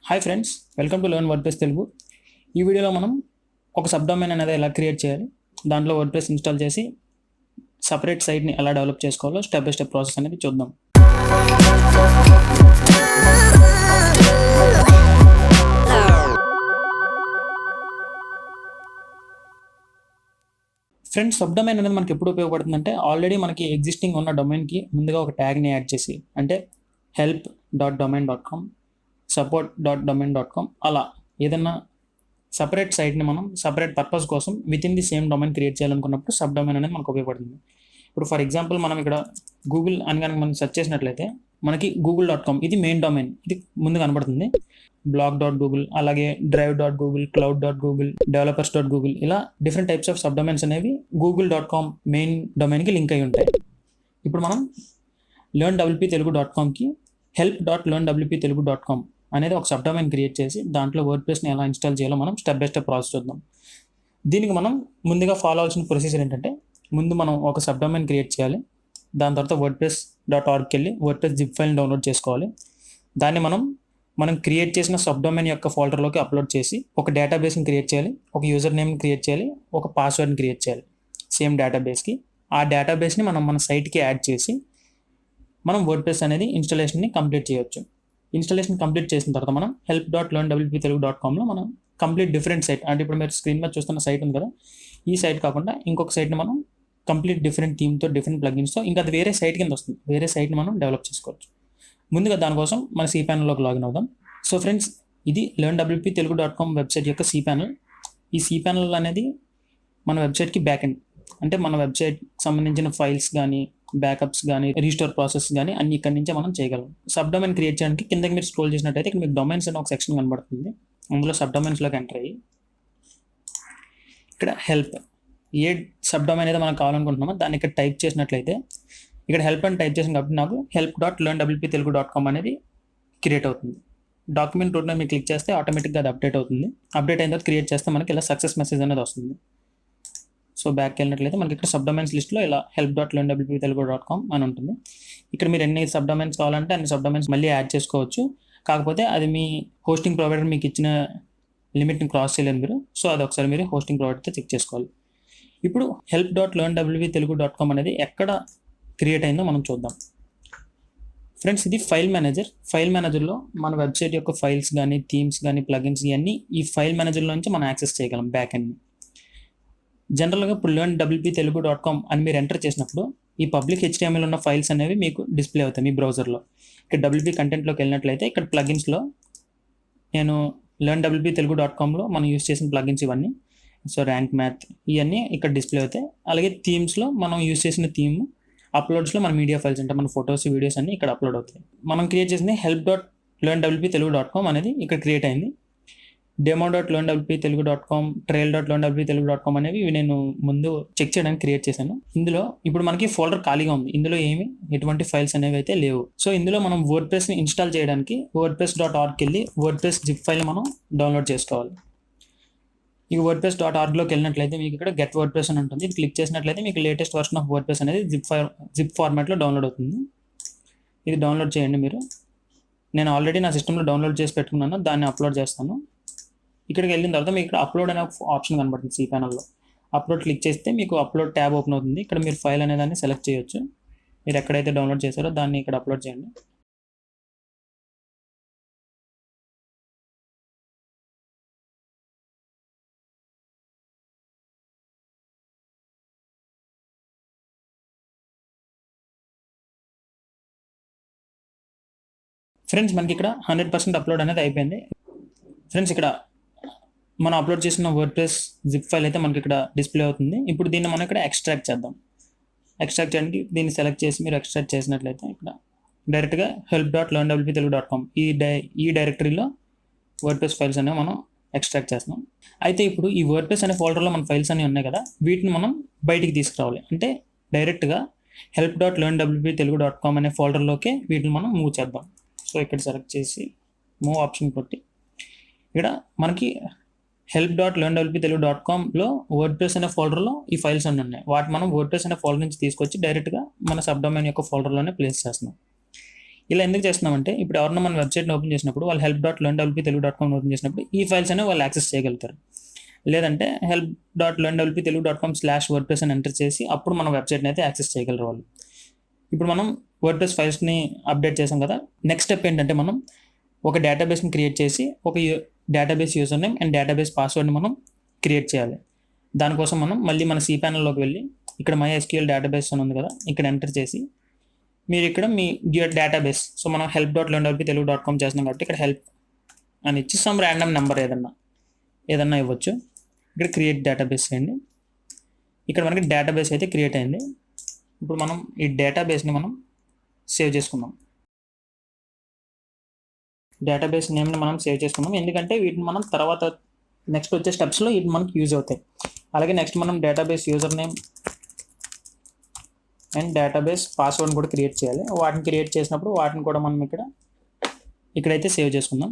Hi friends, welcome to learn WordPress Telugu. ఈ వీడియోలో మనం ఒక సబ్ డొమైన్ అనేది ఎలా క్రియేట్ చేయాలి, దాంట్లో వర్డ్ప్రెస్ ఇన్స్టాల్ చేసి సపరేట్ సైట్ని ఎలా డెవలప్ చేసుకోవాలో స్టెప్ బై స్టెప్ ప్రాసెస్ అనేది చూద్దాం. ఫ్రెండ్స్, సబ్ డొమైన్ అనేది మనకి ఎప్పుడు ఉపయోగపడుతుందంటే ఆల్రెడీ మనకి ఎగ్జిస్టింగ్ ఉన్న డొమైన్కి ముందుగా ఒక ట్యాగ్ని యాడ్ చేసి, అంటే help.domain.com, support.domain.com అలా ఏదైనా సపరేట్ సైట్ని మనం సపరేట్ పర్పస్ కోసం with in the same domain create చేయాలనుకున్నప్పుడు సబ్ డొమైన్ అనేది మనకు ఉపయోగపడుతుంది. ఇప్పుడు ఫర్ ఎగ్జాంపుల్ మనం ఇక్కడ గూగుల్ అని కనుక మనం సెర్చ్ చేసినట్లయితే మనకి google.com ఇది మెయిన్ డొమైన్, ఇది ముందు కనబడుతుంది. blog.google, అలాగే drive.google, cloud.google, developers.google ఇలా different types of sub domains అనేవి google.com మెయిన్ డొమైన్కి లింక్ అయి ఉంటాయి. ఇప్పుడు మనం learnwptelugu.comకి help.learnwptelugu.com అనేది ఒక సబ్ డొమైన్ క్రియేట్ చేసి దాంట్లో వర్డ్ప్రెస్ని ఎలా ఇన్స్టాల్ చేయాలో మనం స్టెప్ బై స్టెప్ ప్రాసెస్ చూద్దాం. దీనికి మనం ముందుగా ఫాలో అవ్వాల్సిన ప్రొసీజర్ ఏంటంటే, ముందు మనం ఒక సబ్ డొమైన్ క్రియేట్ చేయాలి. దాని తర్వాత wordpress.orgకి వెళ్ళి వర్డ్ప్రెస్ జిప్ ఫైల్ని డౌన్లోడ్ చేసుకోవాలి. దాన్ని మనం క్రియేట్ చేసిన సబ్ డొమైన్ యొక్క ఫోల్డర్లోకి అప్లోడ్ చేసి ఒక డేటాబేస్ని క్రియేట్ చేయాలి, ఒక యూజర్ నేమ్ని క్రియేట్ చేయాలి, ఒక పాస్వర్డ్ని క్రియేట్ చేయాలి సేమ్ డేటాబేస్కి. ఆ డేటాబేస్ని మన సైట్కి యాడ్ చేసి మనం వర్డ్ప్రెస్ అనేది ఇన్స్టాలేషన్ని కంప్లీట్ చేయొచ్చు. ఇన్స్టాలేషన్ కంప్లీట్ చేసిన తర్వాత మనం help.learnwptelugu.comలో మనం కంప్లీట్ డిఫరెంట్ సైట్, అంటే ఇప్పుడు మీరు స్క్రీన్ మీద చూస్తున్న సైట్ ఉంది కదా, ఈ సైట్ కాకుండా ఇంకొక సైట్ని మనం కంప్లీట్ డిఫరెంట్ థీమ్తో, డిఫరెంట్ ప్లగిన్స్తో, ఇంకా అది వేరే సైట్ కింద వస్తుంది, వేరే సైట్ని మనం డెవలప్ చేసుకోవచ్చు. ముందుగా దానికోసం మన cPanelలోకి లాగిన్ అవుదాం. సో ఫ్రెండ్స్, ఇది learnwptelugu.com వెబ్సైట్ యొక్క cPanel. ఈ cPanel అనేది మన వెబ్సైట్కి బ్యాక్ ఎండ్, అంటే మన వెబ్సైట్ సంబంధించిన ఫైల్స్ కానీ, బ్యాకప్స్ కానీ, రీస్టోర్ ప్రాసెస్ కానీ అన్ని ఇక్కడ నుంచే మనం చేయగలం. సబ్ డొమైన్ క్రియేట్ చేయడానికి కిందకి మీరు స్క్రోల్ చేసినట్టయితే ఇక్కడ మీకు డొమైన్స్ అనే ఒక సెక్షన్ కనబడుతుంది. అందులో సబ్ డొమైన్స్లోకి ఎంటర్ అయ్యి ఇక్కడ హెల్ప్, ఏ సబ్ డొమైన్ అయితే మనం కావాలనుకుంటున్నామో దాన్ని ఇక్కడ టైప్ చేసినట్లయితే ఇక్కడ హెల్ప్ అని టైప్ చేసిన కాబట్టి నాకు help.learnwptelugu.com అనేది క్రియేట్ అవుతుంది. డాక్యుమెంట్ రూట్లో మీరు క్లిక్ చేస్తే ఆటోమేటిక్గా అది అప్డేట్ అవుతుంది. అప్డేట్ అయిన తర్వాత క్రియేట్ చేస్తే మనకి ఇలా సక్సెస్ మెసేజ్ అనేది వస్తుంది. సో బ్యాక్ వెళ్ళినట్లయితే మనకి ఇక్కడ సబ్ డొమైన్స్ లిస్ట్లో ఇలా help.learnwptelugu.com అని ఉంటుంది. ఇక్కడ మీరు ఎన్ని సబ్ డొమైన్స్ కావాలంటే అన్ని సబ్ డొమైన్స్ మళ్ళీ యాడ్ చేసుకోవచ్చు. కాకపోతే అది మీ హోస్టింగ్ ప్రొవైడర్ మీకు ఇచ్చిన లిమిట్ని క్రాస్ చేయలేరు మీరు. సో అది ఒకసారి మీరు హోస్టింగ్ ప్రొవైడర్తో చెక్ చేసుకోవాలి. ఇప్పుడు help.learnwptelugu.com అనేది ఎక్కడ క్రియేట్ అయిందో మనం చూద్దాం. ఫ్రెండ్స్, ఇది ఫైల్ మేనేజర్. ఫైల్ మేనేజర్లో మన వెబ్సైట్ యొక్క ఫైల్స్ కానీ, థీమ్స్ కానీ, ప్లగిన్స్ ఇవన్నీ ఈ ఫైల్ మేనేజర్లో నుంచి మనం యాక్సెస్ చేయగలం బ్యాక్ ఎండ్ని. జనరల్గా ఇప్పుడు learnwptelugu.com అని మీరు ఎంటర్ చేసినప్పుడు ఈ పబ్లిక్ HTML ఉన్న ఫైల్స్ అనేవి మీకు డిస్ప్లే అవుతాయి మీ బ్రౌజర్లో. ఇక్కడ WP కంటెంట్లోకి వెళ్ళినట్లయితే ఇక్కడ ప్లగిన్స్లో నేను learnwptelugu.comలో మనం యూస్ చేసిన ప్లగిన్స్ ఇవన్నీ, సో ర్యాంక్ మ్యాథ్ ఇవన్నీ ఇక్కడ డిస్ప్లే అవుతాయి. అలాగే థీమ్స్లో మనం యూస్ చేసిన థీమ్, అప్లోడ్స్లో మన మీడియా ఫైల్స్ అంటే మన ఫొటోస్, వీడియోస్ అన్ని ఇక్కడ అప్లోడ్ అవుతాయి. మనం క్రియేట్ చేసింది help.learnwptelugu.com అనేది ఇక్కడ క్రియేట్ అయింది. demo.learnwptelugu.com, trail.learnwptelugu.com అనేవి ఇవి నేను ముందు చెక్ చేయడానికి క్రియేట్ చేశాను. ఇందులో ఇప్పుడు మనకి ఫోల్డర్ ఖాళీగా ఉంది, ఇందులో ఎటువంటి ఫైల్స్ అనేవి అయితే లేవు. సో ఇందులో మనం వర్డ్ప్రెస్ని ఇన్స్టాల్ చేయడానికి wordpress.orgకి వెళ్ళి వర్డ్ప్రెస్ జిప్ ఫైల్ మనం డౌన్లోడ్ చేసుకోవాలి. ఈ wordpress.orgలోకి వెళ్ళినట్లయితే మీకు ఇక్కడ గెట్ వర్డ్ప్రెస్ అని ఉంటుంది. ఇది క్లిక్ చేసినట్లయితే మీకు లేటెస్ట్ వర్షన్ ఆఫ్ వర్డ్ప్రెస్ అనేది జిప్ ఫార్మాట్లో డౌన్లోడ్ అవుతుంది. ఇది డౌన్లోడ్ చేయండి మీరు. నేను ఆల్రెడీ నా సిస్టంలో డౌన్లోడ్ చేసి పెట్టుకున్నాను, దాన్ని అప్లోడ్ చేస్తాను. ఇక్కడికి వెళ్ళిన తర్వాత మీకు ఇక్కడ అప్లోడ్ అనే ఆప్షన్ కనబడుతుంది cPanelలో. అప్లోడ్ క్లిక్ చేస్తే మీకు అప్లోడ్ ట్యాబ్ ఓపెన్ అవుతుంది. ఇక్కడ మీరు ఫైల్ అనే దాన్ని సెలెక్ట్ చేయొచ్చు. మీరు ఎక్కడైతే డౌన్లోడ్ చేశారో దాన్ని ఇక్కడ అప్లోడ్ చేయండి. ఫ్రెండ్స్, మనకి ఇక్కడ 100% అప్లోడ్ అనేది అయిపోయింది. ఫ్రెండ్స్, ఇక్కడ మనం అప్లోడ్ చేసిన వర్డ్ప్రెస్ జిప్ ఫైల్ అయితే మనకి ఇక్కడ డిస్ప్లే అవుతుంది. ఇప్పుడు దీన్ని మనం ఇక్కడ ఎక్స్ట్రాక్ట్ చేద్దాం. ఎక్స్ట్రాక్ట్ చేయడానికి దీన్ని సెలెక్ట్ చేసి మీరు ఎక్స్ట్రాక్ట్ చేసినట్లయితే ఇక్కడ డైరెక్ట్గా help.learnwptelugu.com ఈ డైరెక్టరీలో వర్డ్ప్రెస్ ఫైల్స్ అనేవి మనం ఎక్స్ట్రాక్ట్ చేస్తున్నాం. అయితే ఇప్పుడు ఈ వర్డ్ప్రెస్ అనే ఫోల్డర్లో మన ఫైల్స్ అనేవి ఉన్నాయి కదా, వీటిని మనం బయటికి తీసుకురావాలి. అంటే డైరెక్ట్గా help.learnwptelugu.com అనే ఫోల్డర్లోకి వీటిని మనం మూవ్ చేద్దాం. సో ఇక్కడ సెలెక్ట్ చేసి మూవ్ ఆప్షన్ కొట్టి ఇక్కడ మనకి help.learnwptelugu.comలో వర్డ్ప్రెస్ అనే ఫోల్డర్లో ఈ ఫైల్స్ అన్నీ ఉన్నాయి. వాటి మనం వర్డ్ప్రెస్ అనే ఫోల్డర్ నుంచి తీసుకొచ్చి డైరెక్ట్గా మన సబ్ డొమైన్ యొక్క ఫోల్డర్లోనే ప్లేస్ చేస్తున్నాం. ఇలా ఎందుకు చేస్తున్నామంటే ఇప్పుడు ఎవరన్నా మన వెబ్సైట్ని ఓపెన్ చేసినప్పుడు వాళ్ళు help.learnwptelugu.com ఓపెన్ చేసినప్పుడు ఈ ఫైల్స్ అనేవి వాళ్ళు యాక్సెస్ చేయగలుగుతారు. లేదంటే help.learnwptelugu.com/wordpress అని ఎంటర్ చేసి అప్పుడు మన వెబ్సైట్ని అయితే యాక్సెస్ చేయగలరు వాళ్ళు. ఇప్పుడు మనం వర్డ్ప్రెస్ ఫైల్స్ని అప్డేట్ చేసాం కదా. నెక్స్ట్ స్టెప్ ఏంటంటే మనం ఒక డేటాబేస్ని క్రియేట్ చేసి ఒక database user name and database పాస్వర్డ్ని మనం క్రియేట్ చేయాలి. దానికోసం మనం మళ్ళీ మన cPanelలోకి వెళ్ళి ఇక్కడ MySQL డేటాబేస్ అని ఉంది కదా, ఇక్కడ ఎంటర్ చేసి మీరు ఇక్కడ మీ డేటాబేస్, సో మనం help.learnwptelugu.com చేస్తున్నాం కాబట్టి ఇక్కడ హెల్ప్ అని ఇచ్చి సమ్ ర్యాండమ్ నెంబర్ ఏదన్నా ఇవ్వచ్చు. ఇక్కడ క్రియేట్ డేటాబేస్ చేయండి. ఇక్కడ మనకి డేటాబేస్ అయితే క్రియేట్ అయింది. ఇప్పుడు మనం ఈ డేటాబేస్ని మనం సేవ్ చేసుకుందాం. డేటాబేస్ నేమ్ని మనం సేవ్ చేసుకుందాం, ఎందుకంటే వీటిని మనం తర్వాత నెక్స్ట్ వచ్చే స్టెప్స్లో వీటిని మనకి యూజ్ అవుతాయి. అలాగే నెక్స్ట్ మనం database user name and database password కూడా క్రియేట్ చేయాలి. వాటిని క్రియేట్ చేసినప్పుడు వాటిని కూడా మనం ఇక్కడైతే సేవ్ చేసుకుందాం.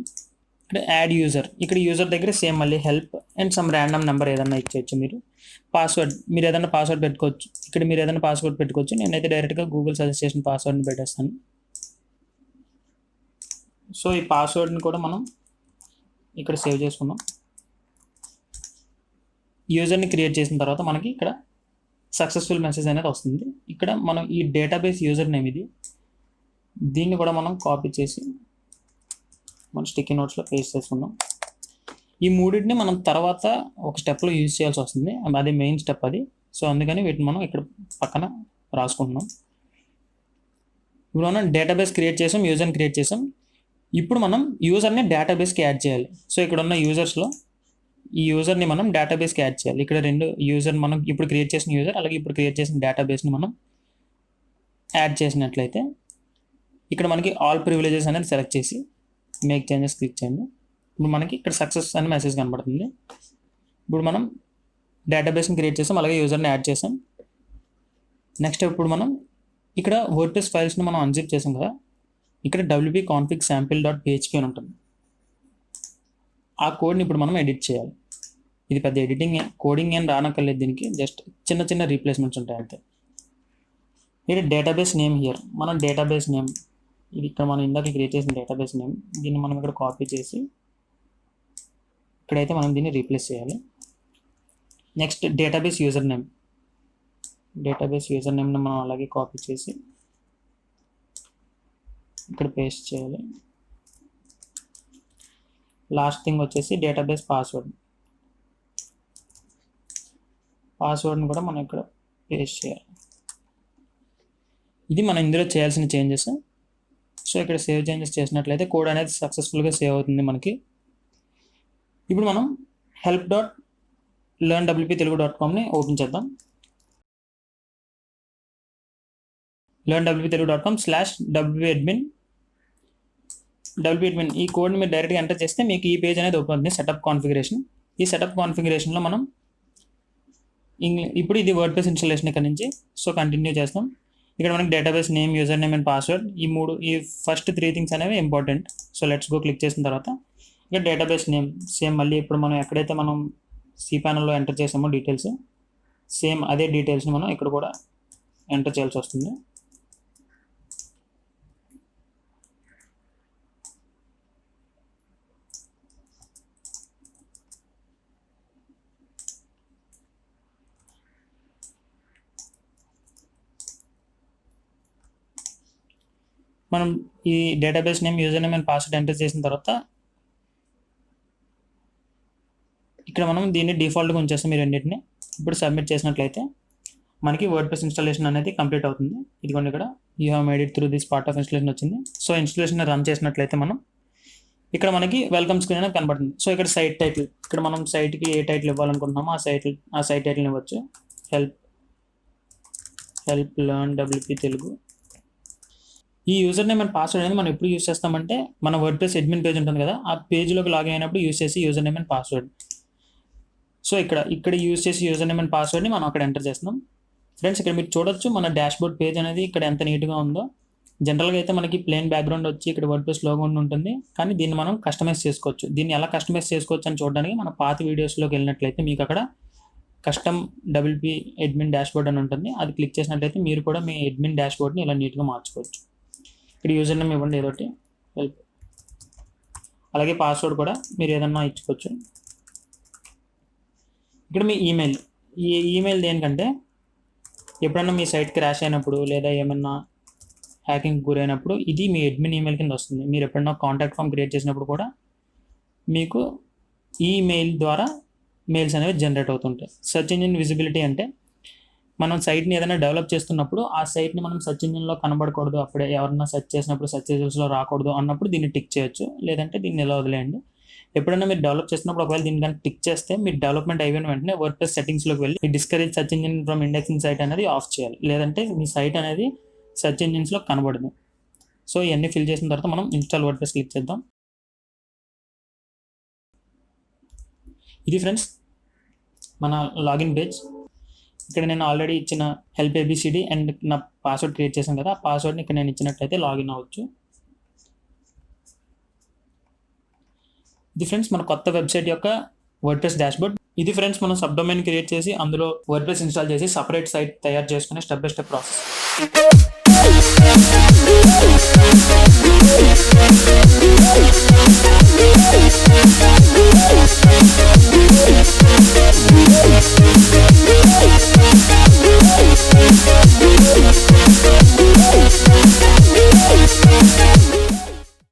ఇక్కడ యాడ్ యూజర్, ఇక్కడ యూజర్ దగ్గర సేమ్ మళ్ళీ help and some random number ఏదన్నా ఇచ్చేయచ్చు. పాస్వర్డ్ మీరు ఏదైనా పాస్వర్డ్ పెట్టుకోవచ్చు. ఇక్కడ మీరు ఏదైనా పాస్వర్డ్ పెట్టుకోవచ్చు. నేనైతే డైరెక్ట్గా గూగుల్ సజెస్ట్ చేసిన పాస్వర్డ్ని పెట్టేస్తాను. సో ఈ పాస్వర్డ్ని కూడా మనం ఇక్కడ సేవ్ చేసుకుందాం. యూజర్ని క్రియేట్ చేసిన తర్వాత మనకి ఇక్కడ సక్సెస్ఫుల్ మెసేజ్ అనేది వస్తుంది. ఇక్కడ మనం ఈ డేటాబేస్ యూజర్ నేమ్ దీన్ని కూడా మనం కాపీ చేసి మన స్టిక్కీ నోట్స్లో పేస్ట్ చేసుకుందాం. ఈ మూడింటిని మనం తర్వాత ఒక స్టెప్లో యూజ్ చేయాల్సి వస్తుంది, అది మెయిన్ స్టెప్ అది. సో అందుకని వీటిని మనం ఇక్కడ పక్కన రాసుకుంటున్నాం. ఇప్పుడు మనం డేటాబేస్ క్రియేట్ చేసాం, యూజర్ని క్రియేట్ చేసాం. ఇప్పుడు మనం యూజర్ని డేటాబేస్కి యాడ్ చేయాలి. సో ఇక్కడ ఉన్న యూజర్స్లో ఈ యూజర్ని మనం డేటాబేస్కి యాడ్ చేయాలి. ఇక్కడ రెండు యూజర్ మనం ఇప్పుడు క్రియేట్ చేసిన యూజర్, అలాగే ఇప్పుడు క్రియేట్ చేసిన డేటాబేస్ని మనం యాడ్ చేసినట్లయితే ఇక్కడ మనకి ఆల్ ప్రివిలేజెస్ అనేది సెలెక్ట్ చేసి మేక్ చేంజెస్ క్లిక్ చేయండి. ఇప్పుడు మనకి ఇక్కడ సక్సెస్ అని మెసేజ్ కనబడుతుంది. ఇప్పుడు మనం డేటాబేస్ని క్రియేట్ చేసాం, అలాగే యూజర్ని యాడ్ చేసాం. నెక్స్ట్ ఇప్పుడు మనం ఇక్కడ వర్డ్ప్రెస్ ఫైల్స్ని మనం అన్జిప్ చేసాం కదా, ఇక్కడ wp-config-sample.php అని ఉంటుంది. ఆ కోడ్ని ఇప్పుడు మనం ఎడిట్ చేయాలి. ఇది పెద్ద కోడింగ్ ఏం రానక్కర్లేదు, దీనికి జస్ట్ చిన్న చిన్న రీప్లేస్మెంట్స్ ఉంటాయి అంతే. ఇది డేటాబేస్ నేమ్ హియర్, మనం డేటాబేస్ నేమ్ ఇది ఇక్కడ మనం ఇందాక క్రియేట్ చేసిన డేటాబేస్ నేమ్, దీన్ని మనం ఇక్కడ కాపీ చేసి ఇక్కడైతే మనం దీన్ని రీప్లేస్ చేయాలి. నెక్స్ట్ డేటాబేస్ యూజర్ నేమ్ని మనం అలాగే కాపీ చేసి ఇక్కడ పేస్ట్ చేయాలి. లాస్ట్ థింగ్ వచ్చేసి డేటాబేస్ పాస్వర్డ్ని కూడా మనం ఇక్కడ పేస్ట్ చేయాలి. ఇది మనం ఇందులో చేయాల్సిన చేంజెస్. సో ఇక్కడ సేవ్ చేంజెస్ చేసినట్లయితే కోడ్ అనేది సక్సెస్ఫుల్గా సేవ్ అవుతుంది మనకి. ఇప్పుడు మనం help.learnwptelugu.comని ఓపెన్ చేద్దాం. learnwptelugu.com/wpadmin ఈ కోడ్ని మీరు డైరెక్ట్గా ఎంటర్ చేస్తే మీకు ఈ పేజ్ అనేది ఓపెన్ అవుతుంది. సెటప్ కాన్ఫిగరేషన్, ఈ సెటప్ కాన్ఫిగరేషన్లో మనం ఇప్పుడు ఇది వర్డ్ప్రెస్ ఇన్స్టాలేషన్ ఇక్కడ నుంచి. సో కంటిన్యూ చేస్తాం. ఇక్కడ మనకి database name, user name and password, ఈ ఫస్ట్ 3 థింగ్స్ అనేవి important. So let's go click చేసిన తర్వాత ఇక్కడ డేటాబేస్ నేమ్ సేమ్ మళ్ళీ ఇప్పుడు మనం ఎక్కడైతే మనం cPanelలో ఎంటర్ చేసామో డీటెయిల్స్, సేమ్ అదే డీటెయిల్స్ని మనం ఇక్కడ కూడా ఎంటర్ చేయాల్సి వస్తుంది. మనం ఈ database name, user name and password enter చేసిన తర్వాత ఇక్కడ మనం దీన్ని డిఫాల్ట్గా ఉంచేస్తాం ఈ రెండింటిని. ఇప్పుడు సబ్మిట్ చేసినట్లయితే మనకి వర్డ్ప్రెస్ ఇన్స్టాలేషన్ అనేది కంప్లీట్ అవుతుంది. ఇదిగోండి ఇక్కడ you have made it through this part of installation వచ్చింది. సో ఇన్స్టాలేషన్ రన్ చేసినట్లయితే మనం ఇక్కడ మనకి వెల్కమ్ స్క్రీన్ అనేది కనబడుతుంది. సో ఇక్కడ సైట్ టైటిల్, ఇక్కడ మనం సైట్కి ఏ టైటిల్ ఇవ్వాలనుకుంటున్నామో ఆ సైట్ టైటిల్ని ఇవ్వచ్చు. Help learn WP Telugu. ఈ యూజర్ నేమ్ అండ్ పాస్వర్డ్ అనేది మనం ఎప్పుడు యూజ్ చేస్తామంటే మన వర్డ్ప్రెస్ అడ్మిన్ పేజ్ ఉంటుంది కదా, ఆ పేజ్లోకి లాగిన్ అయినప్పుడు యూజ్ చేసి user name and password. So ఇక్కడ యూజ్ చేసి యూజర్ నేమ్ అండ్ పాస్వర్డ్ని మనం అక్కడ ఎంటర్ చేస్తున్నాం. ఫ్రెండ్స్ ఇక్కడ మీరు చూడొచ్చు మన డాష్బోర్డ్ పేజ్ అనేది ఇక్కడ ఎంత నీట్గా ఉందో. జనరల్గా అయితే మనకి ప్లెయిన్ బ్యాక్గ్రౌండ్ వచ్చి ఇక్కడ వర్డ్ప్రెస్ లోగో ఉంటుంది, కానీ దీన్ని మనం కస్టమైజ్ చేసుకోవచ్చు. దీన్ని ఎలా కస్టమైజ్ చేసుకోవచ్చు అని చూడడానికి మన పాత వీడియోస్లోకి వెళ్ళినట్లయితే మీకు అక్కడ కస్టమ్ WP అడ్మిన్ డాష్బోర్డ్ అని ఉంటుంది. అది క్లిక్ చేసినట్లయితే మీరు కూడా మీ అడ్మిన్ డాష్బోర్డ్ని ఇలా నీట్గా మార్చుకోవచ్చు. ఇక్కడ యూజర్ నేమ్ ఇవ్వండి ఏదోటి హెల్ప్, అలాగే పాస్వర్డ్ కూడా మీరు ఏదన్నా ఇచ్చుకోవచ్చు. ఇక్కడ మీ ఈమెయిల్, ఈ ఈమెయిల్ దేనికంటే ఎప్పుడన్నా మీ సైట్ క్రాష్ అయినప్పుడు లేదా ఏమన్నా హ్యాకింగ్ గురైనప్పుడు ఇది మీ అడ్మిన్ ఈమెయిల్ కింద వస్తుంది. మీరు ఎప్పుడన్నా కాంటాక్ట్ ఫామ్ క్రియేట్ చేసినప్పుడు కూడా మీకు ఈ మెయిల్ ద్వారా మెయిల్స్ అనేవి జనరేట్ అవుతుంటాయి. సెర్చ్ ఇంజిన్ విజిబిలిటీ అంటే మనం సైట్ని ఏదైనా డెవలప్ చేస్తున్నప్పుడు ఆ సైట్ని మనం సెర్చ్ ఇంజిన్లో కనబడకూడదు, అప్పుడే ఎవరన్నా సెర్చ్ చేసినప్పుడు సెర్చ్ రిజల్ట్స్లో రాకూడదు అన్నప్పుడు దీన్ని టిక్ చేయొచ్చు, లేదంటే దీన్ని ఎలా వదిలేయండి. ఎప్పుడైనా మీరు డెవలప్ చేస్తున్నప్పుడు ఒకవేళ దీన్ని కానీ టిక్ చేస్తే మీరు డెవలప్మెంట్ అయిపోయిన వెంటనే వర్డ్ప్రెస్ సెట్టింగ్స్లోకి వెళ్ళి ఈ discourage search engine from indexing site అనేది ఆఫ్ చేయాలి, లేదంటే మీ సైట్ అనేది సెర్చ్ ఇంజిన్స్లో కనబడదు. సో ఇవన్నీ ఫిల్ చేసిన తర్వాత మనం ఇన్స్టాల్ వర్డ్ప్రెస్ క్లిక్ చేద్దాం. ఇది ఫ్రెండ్స్ మన లాగిన్ పేజ్. ఇక్కడ నేను ఆల్రెడీ ఇచ్చిన హెల్ప్ ఏబిసిడి అండ్ నా పాస్వర్డ్ క్రియేట్ చేశాను కదా, ఆ పాస్వర్డ్ని ఇక్కడ నేను ఇచ్చినట్టయితే లాగిన్ అవ్వచ్చు. ఇది ఫ్రెండ్స్ మన కొత్త వెబ్సైట్ యొక్క వర్డ్ప్రెస్ డాష్బోర్డ్. ఇది ఫ్రెండ్స్ మనం సబ్ డొమైన్ క్రియేట్ చేసి అందులో వర్డ్ప్రెస్ ఇన్స్టాల్ చేసి సపరేట్ సైట్ తయారు చేసుకునే స్టెప్ బై స్టెప్ ప్రాసెస్.